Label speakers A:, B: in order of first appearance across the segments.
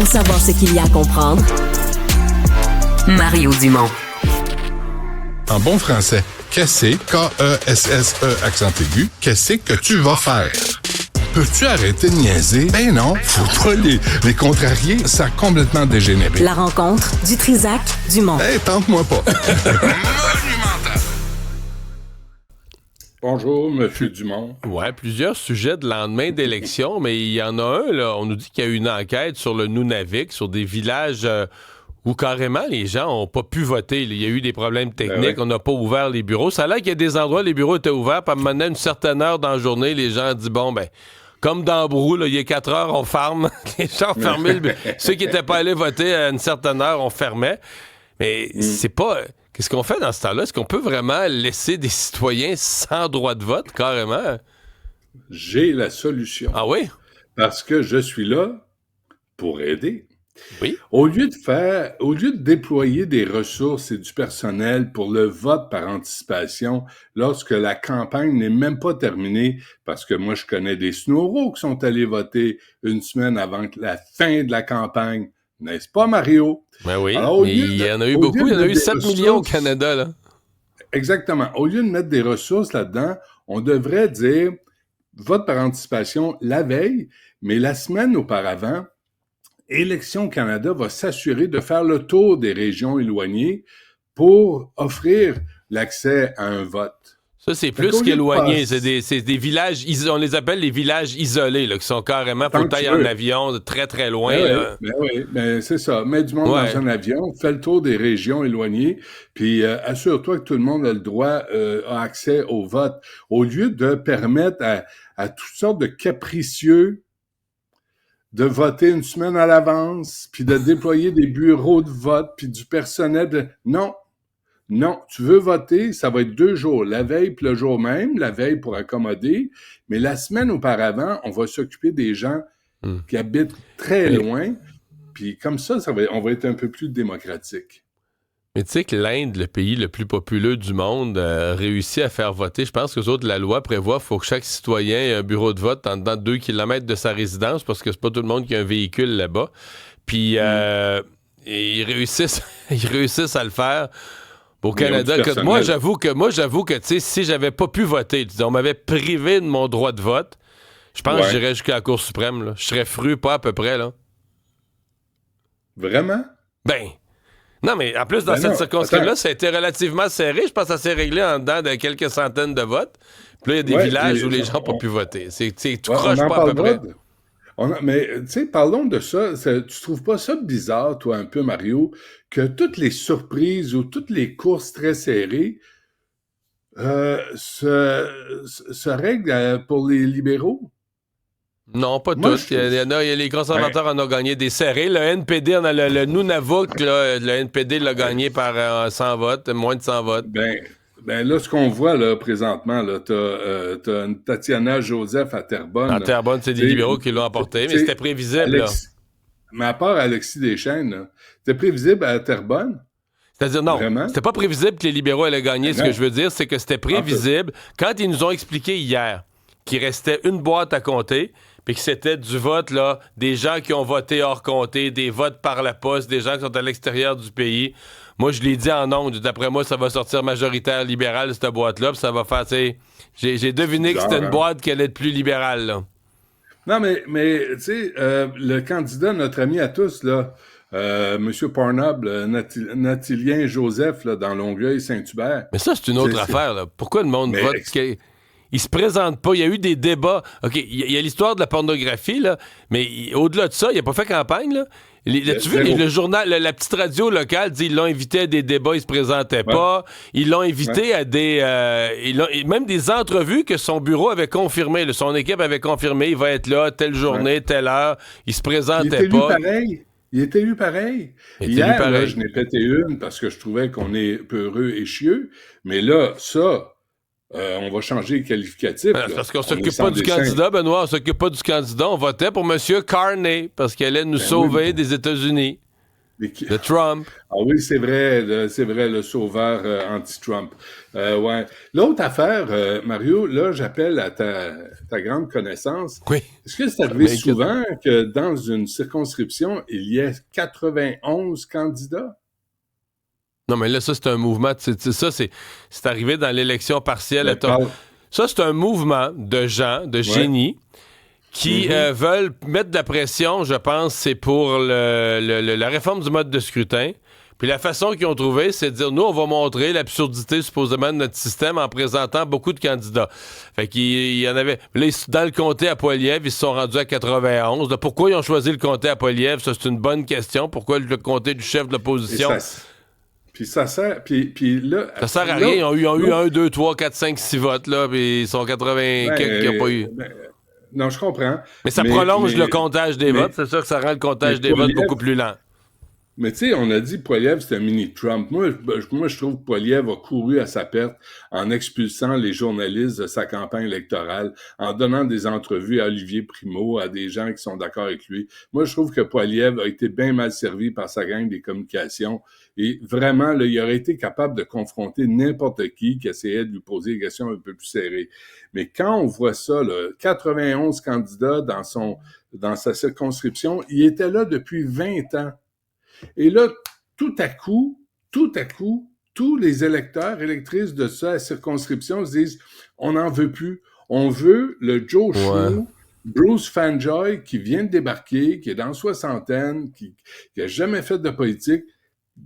A: Pour savoir ce qu'il y a à comprendre, Mario Dumont.
B: En bon français, qu'est-ce K-E-S-S-E accent aigu, qu'est-ce que tu vas faire? Peux-tu arrêter de niaiser? Ben non, faut pas les contrarier, ça a complètement dégénéré.
A: La rencontre du Trisac Dumont.
B: Hey, tente-moi pas. Monumental.
C: Bonjour, M. Dumont.
D: Ouais, plusieurs sujets de lendemain d'élection, mais il y en a un, là, on nous dit qu'il y a eu une enquête sur le Nunavik, sur des villages où carrément les gens n'ont pas pu voter. Il y a eu des problèmes techniques, on n'a pas ouvert les bureaux. Ça a l'air qu'il y a des endroits où les bureaux étaient ouverts, puis à un moment donné, une certaine heure dans la journée, les gens ont dit, bon, ben, comme dans Brou, là, il y a 4 heures, on ferme. Les gens ont fermé le bureau. Ceux qui n'étaient pas allés voter à une certaine heure, on fermait. Mais c'est pas... Qu'est-ce qu'on fait dans ce temps-là? Est-ce qu'on peut vraiment laisser des citoyens sans droit de vote, carrément?
C: J'ai la solution.
D: Ah oui?
C: Parce que je suis là pour aider.
D: Oui.
C: Au lieu de déployer des ressources et du personnel pour le vote par anticipation lorsque la campagne n'est même pas terminée, parce que moi, je connais des snowros qui sont allés voter une semaine avant la fin de la campagne. N'est-ce pas, Mario?
D: Ben oui, il y en a eu beaucoup. Il y en a eu 7 millions au Canada, là.
C: Exactement. Au lieu de mettre des ressources là-dedans, on devrait dire vote par anticipation la veille, mais la semaine auparavant, Élections Canada va s'assurer de faire le tour des régions éloignées pour offrir l'accès à un vote.
D: Ça, c'est plus qu'éloigné. C'est des villages, on les appelle les villages isolés, là, qui sont carrément, faut tailler en avion, très, très loin.
C: Ben c'est ça. Mets du monde dans un avion, fais le tour des régions éloignées, puis assure-toi que tout le monde a le droit, a accès au vote. Au lieu de permettre à toutes sortes de capricieux de voter une semaine à l'avance, puis de déployer des bureaux de vote, puis du personnel. Non, tu veux voter, ça va être 2 jours, la veille puis le jour même, la veille pour accommoder, mais la semaine auparavant, on va s'occuper des gens qui habitent très loin, puis comme ça, on va être un peu plus démocratique.
D: Mais tu sais que l'Inde, le pays le plus populeux du monde, réussit à faire voter. Je pense que la loi prévoit qu'il faut que chaque citoyen ait un bureau de vote en dedans de 2 kilomètres de sa résidence, parce que c'est pas tout le monde qui a un véhicule là-bas. Puis ils réussissent à le faire. Au Canada, moi j'avoue que tu sais, si j'avais pas pu voter, on m'avait privé de mon droit de vote, je pense que j'irais jusqu'à la Cour suprême. Là. Je serais fru, pas à peu près. Là.
C: Vraiment?
D: Ben, non, mais en plus, dans cette circonscription-là, ça a été relativement serré. Je pense que ça s'est réglé en dedans de quelques centaines de votes. Puis là, il y a des villages où les gens n'ont pas pu voter. Tu croches pas à peu près.
C: Mais, tu sais, parlons de ça. Tu trouves pas ça bizarre, toi, un peu, Mario, que toutes les surprises ou toutes les courses très serrées se règlent pour les libéraux?
D: Non, pas toutes. Les conservateurs en ont gagné des serrés. Le NPD, on a le Nunavik, là, le NPD l'a gagné par 100 votes, moins de 100 votes.
C: Ben là, ce qu'on voit là présentement, là, t'as une Tatiana Joseph à Terrebonne.
D: À Terrebonne, c'est des libéraux qui l'ont emporté, mais c'était prévisible.
C: Mais à part Alexis Deschênes, là, c'était prévisible à Terrebonne?
D: C'est-à-dire, non, c'était pas prévisible que les libéraux allaient gagner. Ce que je veux dire, c'est que c'était prévisible. Quand ils nous ont expliqué hier qu'il restait une boîte à compter, puis que c'était du vote, là, des gens qui ont voté hors comté, des votes par la poste, des gens qui sont à l'extérieur du pays. Moi, je l'ai dit en ondes. D'après moi, ça va sortir majoritaire libérale, cette boîte-là, puis ça va faire, tu sais... J'ai deviné que c'était une boîte qui allait être plus libérale, là.
C: Non, mais tu sais, le candidat, notre ami à tous, là, M. Pornhub, Nathilien Joseph, là, dans Longueuil-Saint-Hubert...
D: Mais ça, c'est une autre affaire, là. Pourquoi le monde vote... Il se présente pas. Il y a eu des débats. OK, il y a l'histoire de la pornographie, là, mais au-delà de ça, il n'a pas fait campagne, là. Tu vu, le journal, la petite radio locale dit qu'ils l'ont invité à des débats, il se présentait pas. Ils l'ont invité à des... même des entrevues que son bureau avait confirmées. Son équipe avait confirmé, il va être là, telle journée, telle heure. Il se présentait pas.
C: Il était élu pareil. Hier, là, je n'ai pété une parce que je trouvais qu'on est peureux et chieux. Mais là, ça... on va changer les qualificatifs.
D: Parce qu'on s'occupe pas du candidat, Benoît. On s'occupe pas du candidat. On votait pour M. Carney parce qu'il allait nous sauver des États-Unis. De Trump.
C: Ah oui, c'est vrai, le sauveur anti-Trump. Ouais. L'autre affaire, Mario, là, j'appelle à ta grande connaissance.
D: Oui.
C: Est-ce que c'est arrivé souvent que dans une circonscription, il y ait 91 candidats?
D: Non, mais là, ça, c'est un mouvement. C'est arrivé dans l'élection partielle. Ça, c'est un mouvement de gens, de génies, qui veulent mettre de la pression, je pense, c'est pour la réforme du mode de scrutin. Puis la façon qu'ils ont trouvé, c'est de dire, nous, on va montrer l'absurdité, supposément, de notre système en présentant beaucoup de candidats. Fait qu'il y en avait... Là, dans le comté à Poilievre, ils se sont rendus à 91. Là, pourquoi ils ont choisi le comté à Poilievre? Ça, c'est une bonne question. Pourquoi le comté du chef de l'opposition?
C: Puis ça sert... Puis là...
D: Ça sert à rien. Ils ont eu 1, 2, 3, 4, 5, 6 votes, là, puis ils sont 80 quelques qui n'ont pas eu...
C: non, je comprends.
D: Mais ça prolonge le comptage des votes. C'est sûr que ça rend le comptage des votes beaucoup plus lent.
C: Mais tu sais, on a dit Poilievre, c'était un mini-Trump. Moi, je trouve que Poilievre a couru à sa perte en expulsant les journalistes de sa campagne électorale, en donnant des entrevues à Olivier Primo, à des gens qui sont d'accord avec lui. Moi, je trouve que Poilievre a été bien mal servi par sa gang des communications. Et vraiment, là, il aurait été capable de confronter n'importe qui essayait de lui poser des questions un peu plus serrées. Mais quand on voit ça, là, 91 candidats dans sa circonscription, il était là depuis 20 ans. Et là, tout à coup, tous les électeurs, électrices de sa circonscription se disent « On n'en veut plus. On veut le Joe Schmo, Bruce Fanjoy, qui vient de débarquer, qui est dans la soixantaine, qui a jamais fait de politique.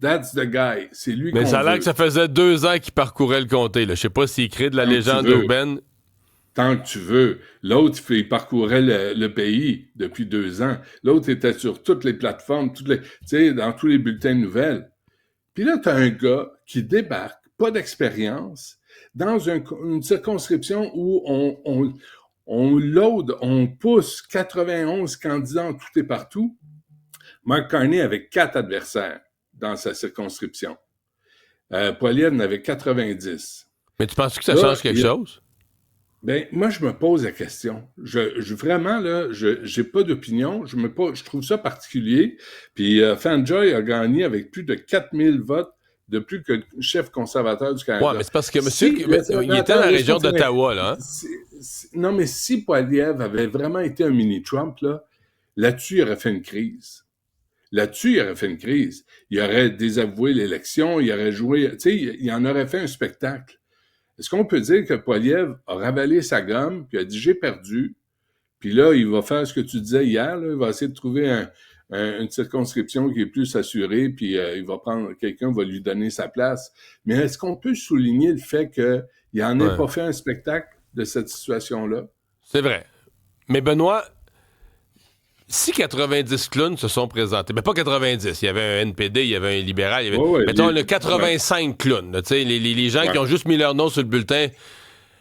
C: That's the guy. C'est lui qu'on veut. » Mais
D: ça a l'air que ça faisait 2 ans qu'il parcourait le comté. Je sais pas s'il crée de la légende urbaine.
C: Tant que tu veux. L'autre, il parcourait le pays depuis 2 ans. L'autre était sur toutes les plateformes, dans tous les bulletins de nouvelles. Puis là, tu as un gars qui débarque, pas d'expérience, dans une circonscription où on pousse 91 candidats en tout et partout. Mark Carney avait 4 adversaires dans sa circonscription. Poilievre en avait 90.
D: Mais tu penses que ça change quelque chose?
C: Ben, moi, je me pose la question. Vraiment, là, j'ai pas d'opinion. Je trouve ça particulier. Puis, Fanjoy a gagné avec plus de 4000 votes de plus que le chef conservateur du Canada.
D: Ouais, mais c'est parce que il était dans la région d'Ottawa, là.
C: Non, mais si Poilievre avait vraiment été un mini-Trump, là-dessus, il aurait fait une crise. Il aurait désavoué l'élection, il aurait joué, tu sais, il en aurait fait un spectacle. Est-ce qu'on peut dire que Poilievre a ravalé sa gomme, puis a dit « j'ai perdu », puis là, il va faire ce que tu disais hier, là, il va essayer de trouver une circonscription qui est plus assurée, puis quelqu'un va lui donner sa place. Mais est-ce qu'on peut souligner le fait qu'il n'en ait pas fait un spectacle de cette situation-là?
D: C'est vrai. Mais Benoît, si 90 clowns se sont présentés, mais pas 90, il y avait un NPD, il y avait un libéral, il y avait, mettons, le 85 clowns, là, les gens qui ont juste mis leur nom sur le bulletin,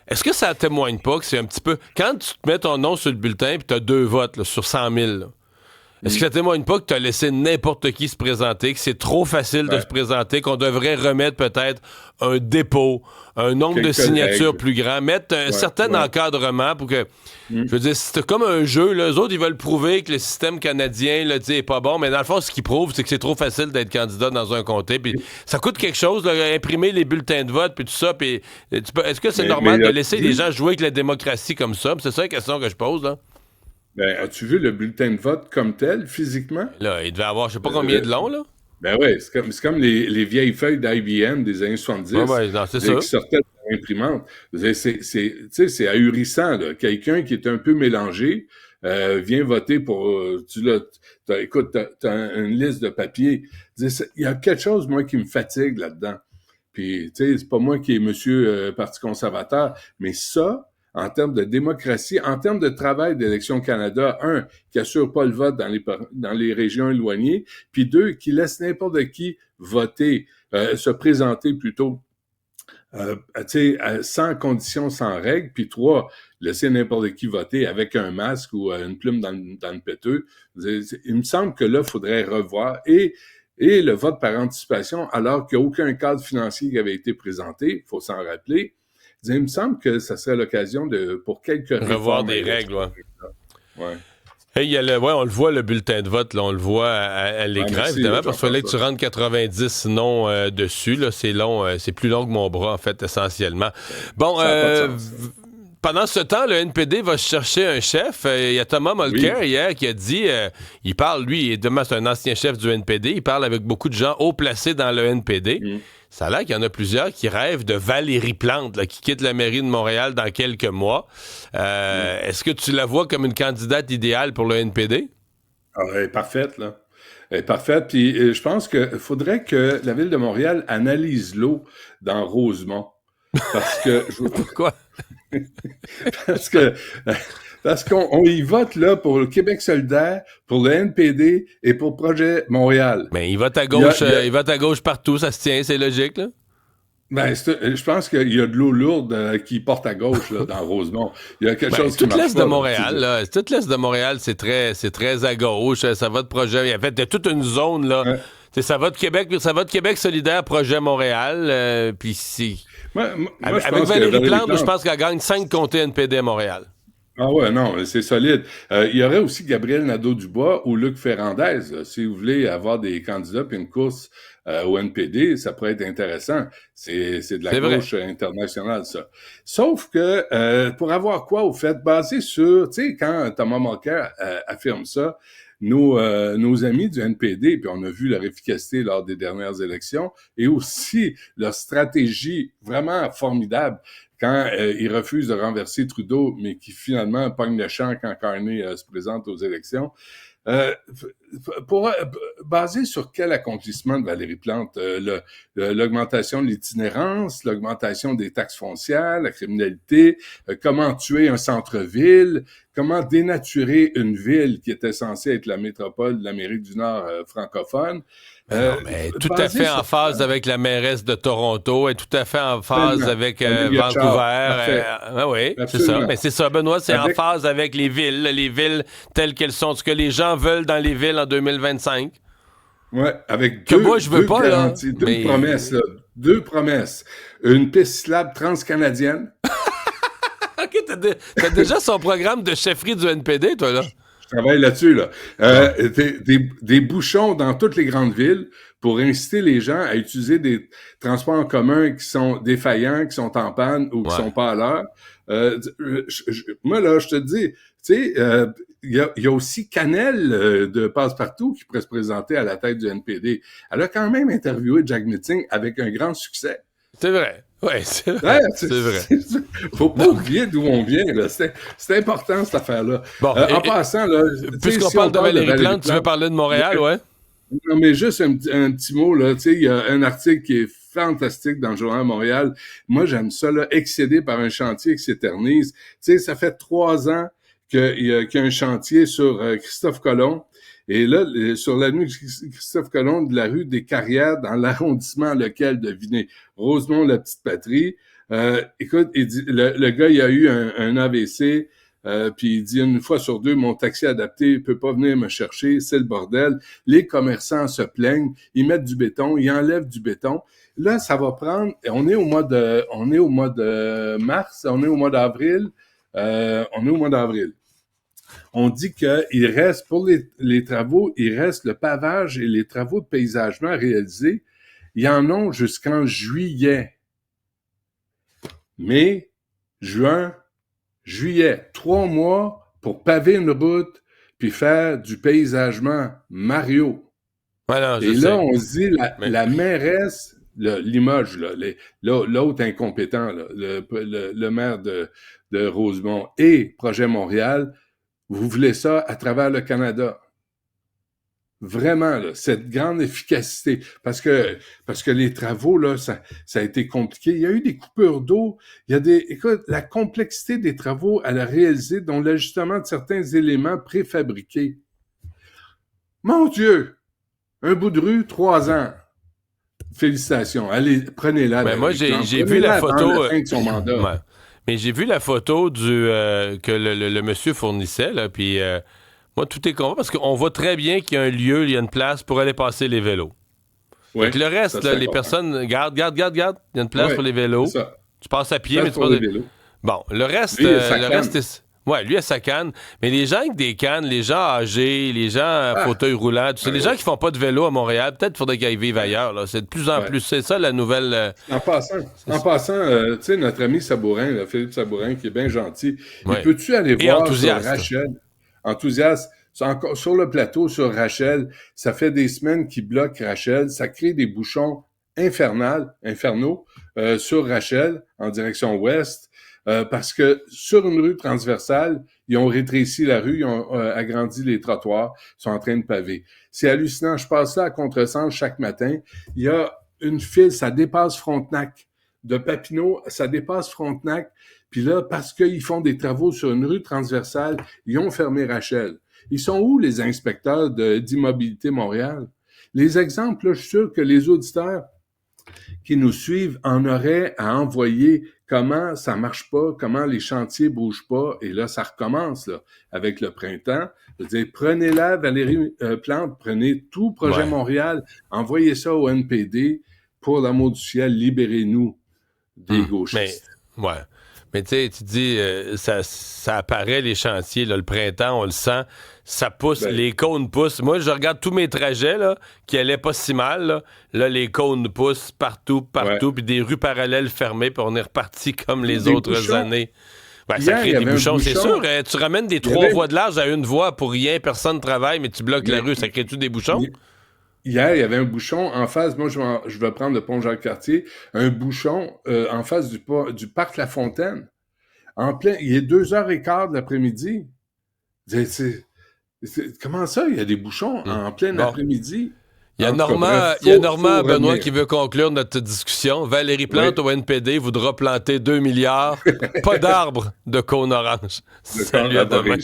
D: est-ce que ça témoigne pas que c'est un petit peu... Quand tu te mets ton nom sur le bulletin et tu as 2 votes là, sur 100 000, là, est-ce que ça témoigne pas que tu as laissé n'importe qui se présenter, que c'est trop facile de se présenter, qu'on devrait remettre peut-être un dépôt, un nombre de signatures plus grand, mettre un certain encadrement pour que... Je veux dire, c'est comme un jeu. Là, eux autres, ils veulent prouver que le système canadien là, est pas bon, mais dans le fond, ce qu'ils prouvent, c'est que c'est trop facile d'être candidat dans un comté. Puis ça coûte quelque chose, là, imprimer les bulletins de vote, puis tout ça. Puis, est-ce que c'est normal de laisser les gens jouer avec la démocratie comme ça? C'est ça la question que je pose, là.
C: Ben, as-tu vu le bulletin de vote comme tel, physiquement?
D: Là, il devait avoir, je sais pas combien de long, là.
C: Ben oui, c'est comme les vieilles feuilles d'IBM des années 70
D: non, c'est ça.
C: Qui sortaient de l'imprimante. C'est ahurissant, là. Quelqu'un qui est un peu mélangé vient voter pour... écoute, t'as une liste de papiers. Il y a quelque chose, moi, qui me fatigue là-dedans. Puis, tu sais, c'est pas moi qui est monsieur Parti conservateur, mais ça... En termes de démocratie, en termes de travail d'Élections Canada, 1, qui assure pas le vote dans les régions éloignées, puis 2, qui laisse n'importe qui voter, se présenter plutôt, sans conditions, sans règles, puis 3, laisser n'importe qui voter avec un masque ou une plume dans le péteux. Il me semble que là, il faudrait revoir et le vote par anticipation, alors qu'il n'y a aucun cadre financier qui avait été présenté, il faut s'en rappeler. Il me semble que ça serait l'occasion pour quelques
D: revoir des règles, ouais. Hey, on le voit, le bulletin de vote, là, on le voit à l'écran, évidemment, parce qu'il fallait que tu rentres 90 noms dessus. Là, c'est long, c'est plus long que mon bras, en fait, essentiellement. Bon, pendant ce temps, le NPD va chercher un chef. Il y a Thomas Mulcair hier qui a dit, il parle, lui, demain, c'est un ancien chef du NPD, il parle avec beaucoup de gens haut placés dans le NPD. Ça a l'air qu'il y en a plusieurs qui rêvent de Valérie Plante, là, qui quitte la mairie de Montréal dans quelques mois. Est-ce que tu la vois comme une candidate idéale pour le NPD?
C: Elle est parfaite, là. Elle est parfaite. Puis je pense qu'il faudrait que la Ville de Montréal analyse l'eau dans Rosemont. Parce que...
D: Pourquoi?
C: Parce qu'on y vote là pour le Québec solidaire, pour le NPD et pour Projet Montréal.
D: Mais il vote à gauche, il vote à gauche partout, ça se tient, c'est logique, là?
C: Ben, je pense qu'il y a de l'eau lourde qui porte à gauche là, dans Rosemont. Il y a quelque chose qui marche pas.
D: Toute l'est de Montréal, là. Toute l'est de Montréal, c'est très à gauche. Ça va de Projet... Il y a fait toute une zone, là. Ouais. Ça va de Québec solidaire, Projet Montréal, puis si... Avec Valérie Plante, je pense qu'elle gagne 5 comtés NPD à Montréal.
C: Ah ouais, non, c'est solide. Il y aurait aussi Gabriel Nadeau-Dubois ou Luc Ferrandez. Là. Si vous voulez avoir des candidats puis une course au NPD, ça pourrait être intéressant. C'est de la gauche internationale, ça. Sauf que, pour avoir quoi, au fait, basé sur, tu sais, quand Thomas Mulcair affirme ça, nos amis du NPD, puis on a vu leur efficacité lors des dernières élections, et aussi leur stratégie vraiment formidable quand ils refusent de renverser Trudeau, mais qui finalement pogne le champ quand Carney se présente aux élections. Basé sur quel accomplissement de Valérie Plante? L'augmentation de l'itinérance, l'augmentation des taxes foncières, la criminalité, comment tuer un centre-ville, comment dénaturer une ville qui était censée être la métropole de l'Amérique du Nord francophone.
D: Non, mais tout à fait en phase avec la mairesse de Toronto et tout à fait en phase avec Vancouver. Oui, c'est ça. Mais c'est ça, Benoît, c'est en phase avec les villes telles qu'elles sont, ce que les gens veulent dans les villes en 2025.
C: Oui, avec deux promesses. Une piste cyclable transcanadienne.
D: OK, t'as déjà son programme de chefferie du NPD, toi, là?
C: Je travaille là-dessus, là. Des bouchons dans toutes les grandes villes pour inciter les gens à utiliser des transports en commun qui sont défaillants, qui sont en panne ou qui sont pas à l'heure. Moi, là, je te dis, tu sais, il y a aussi Canel de Passe-Partout qui pourrait se présenter à la tête du NPD. Elle a quand même interviewé Jack Meeting avec un grand succès.
D: C'est vrai. Oui, c'est vrai. C'est vrai.
C: Faut pas oublier d'où on vient. Là. C'est important, cette affaire-là. Bon, en passant... là,
D: puisqu'on parle de Valérie Plante, tu veux parler de Montréal, ouais?
C: Non, mais juste un petit mot. Là. Il y a un article qui est fantastique dans le Journal de Montréal. Moi, j'aime ça, là, excédé par un chantier qui s'éternise. Tu sais, ça fait 3 ans qu'il y a un chantier sur Christophe Colomb. Et là, sur l'avenue Christophe Colomb de la rue des Carrières, dans l'arrondissement lequel devinez, Rosemont-la-Petite-Patrie, écoute, il dit, le gars, il a eu un AVC, puis il dit, une fois sur 2, mon taxi adapté peut pas venir me chercher, c'est le bordel. Les commerçants se plaignent, ils mettent du béton, ils enlèvent du béton. Là, ça va prendre, on est au mois de mars, on est au mois d'avril. On dit qu'il reste, pour les travaux, il reste le pavage et les travaux de paysagement réalisés. Ils en ont jusqu'en juillet. Mai, juin, juillet. 3 mois pour paver une route puis faire du paysagement Mario.
D: Voilà,
C: et là, on se dit, la mairesse, Limoges, là, l'autre incompétent, là, le maire de Rosemont et Projet Montréal, vous voulez ça à travers le Canada. Vraiment, là, cette grande efficacité. Parce que les travaux, là, ça a été compliqué. Il y a eu des coupures d'eau. Écoute, la complexité des travaux à la réaliser, dont l'ajustement de certains éléments préfabriqués. Mon Dieu! Un bout de rue, 3 ans. Félicitations. Allez, prenez-la.
D: Ben moi, j'ai vu la photo.
C: La fin de son mandat.
D: Ouais. Mais j'ai vu la photo que le monsieur fournissait, là, puis moi, tout est convaincu parce qu'on voit très bien qu'il y a un lieu, il y a une place pour aller passer les vélos. Oui, le reste, là, les personnes, garde, il y a une place pour les vélos. Tu passes à pied, mais tu passes... Bon, le reste, Ouais, lui a sa canne. Mais les gens avec des cannes, les gens âgés, les gens à fauteuil roulant, les gens qui font pas de vélo à Montréal, peut-être qu'il faudrait qu'ils vivent ailleurs. Là. C'est de plus en plus. C'est ça la nouvelle.
C: En passant, tu sais, notre ami Sabourin, là, Philippe Sabourin, qui est bien gentil, peux-tu aller voir sur Rachel? Enthousiaste. Sur le plateau, sur Rachel, ça fait des semaines qu'il bloque Rachel. Ça crée des bouchons infernaux sur Rachel, en direction ouest. Parce que sur une rue transversale, ils ont rétréci la rue, ils ont agrandi les trottoirs, ils sont en train de paver. C'est hallucinant. Je passe là à contresens chaque matin. Il y a une file, ça dépasse Frontenac. De Papineau, ça dépasse Frontenac. Puis là, parce qu'ils font des travaux sur une rue transversale, ils ont fermé Rachel. Ils sont où les inspecteurs d'Immobilité Montréal? Les exemples, là, je suis sûr que les auditeurs qui nous suivent en auraient à envoyer comment ça marche pas, comment les chantiers bougent pas, et là, ça recommence là, avec le printemps. Je veux dire, prenez-la, Valérie Plante, prenez tout Projet Montréal, envoyez ça au NPD, pour l'amour du ciel, libérez-nous des gauchistes.
D: Mais tu sais, tu dis, ça apparaît, les chantiers, là, le printemps, on le sent, ça pousse, les cônes poussent. Moi, je regarde tous mes trajets, là, qui allaient pas si mal, là, les cônes poussent partout, puis des rues parallèles fermées, puis on est reparti comme les autres années. Ça crée des bouchons, c'est sûr. Tu ramènes des 3 voies de large à une voie pour rien, personne ne travaille, mais tu bloques la rue, ça crée-tu des bouchons?
C: Hier, il y avait un bouchon en face, moi je vais prendre le pont Jacques-Cartier, un bouchon en face du parc La Fontaine. Il est 2h15 de l'après-midi. Comment ça, il y a des bouchons en plein après-midi?
D: Il y a Normand Benoît qui veut conclure notre discussion. Valérie Plante au NPD voudra planter 2 milliards, pas d'arbres de cône orange. Salut, à demain.